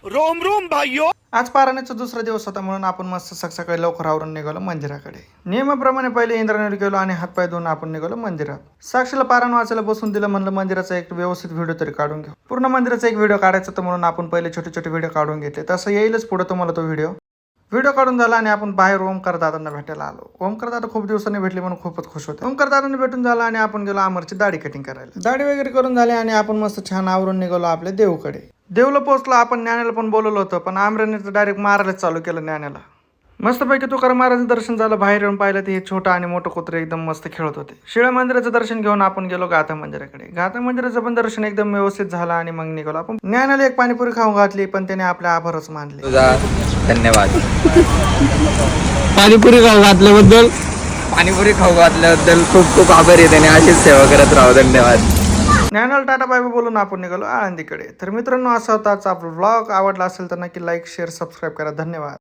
Rome Rome भाइयों। आज पारायणाचा दुसरा दिवस होता म्हणून आपण मस्त सकाळी लवकर आवरून निघालो मंदिराकडे। नियमाप्रमाणे पहिले इंद्रायणी गेलो आणि हातपाय धुवून आपण निघालो मंदिरात। साक्षीला पारायण वाचायला बसून दिलं, म्हणलं मंदिराचा एक व्यवस्थित व्हिडिओ तरी काढून घेऊ। पूर्ण मंदिराचा एक व्हिडिओ काढायचा होता म्हणून आपण पहिले छोटे छोटे व्हिडिओ काढून घेतले। तसं येईलच पुढे तुम्हाला तो व्हिडिओ काढून झाला आणि आपण बाहेर ओमकार दादांना भेटायला आलो। ओमकार दादा खूप दिवसांनी भेटले म्हणून खूपच खुश होते। ओमकार दादांना भेटून झाला आणि आपण गेलो अमरची दाढी कटिंग करायला। दाढी वगैरे करून झाली आणि आपण मस्त छान आवरून निघालो आपल्या देवकडे। देवला पोहोचलो आपण। ज्ञानेला पण बोलवलं होतं पण आमराने तर डायरेक्ट मारायलाच चालू केलं ज्ञानेला। मस्तपैकी तुकाराम महाराजांचं दर्शन झालं। बाहेर येऊन पाहिलं ते हे छोटं आणि मोठं कुत्रे एकदम मस्त खेळत होते। शिळा मंदिराचं दर्शन घेऊन आपण गेलो गाथा मंदिराकडे। गाथा मंदिराचं पण दर्शन एकदम व्यवस्थित झालं आणि मग निघालो आपण। ज्ञानाला एक पाणीपुरी खाऊन घातली पण त्याने आपले आभारच मानले। तुझा धन्यवाद। पाणीपुरी खाऊ घातल्याबद्दल खूप खूप आभारी आहे। त्याने अशीच सेवा करत राहू। धन्यवाद। ज्ञानाला टाटा बाय बाय बोलून आपण निघालो आळंदीकडे। तर मित्रांनो, असा होता आजचा आपला व्लॉग। आवडला असेल तर नक्की लाईक शेअर सबस्क्राईब करा। धन्यवाद।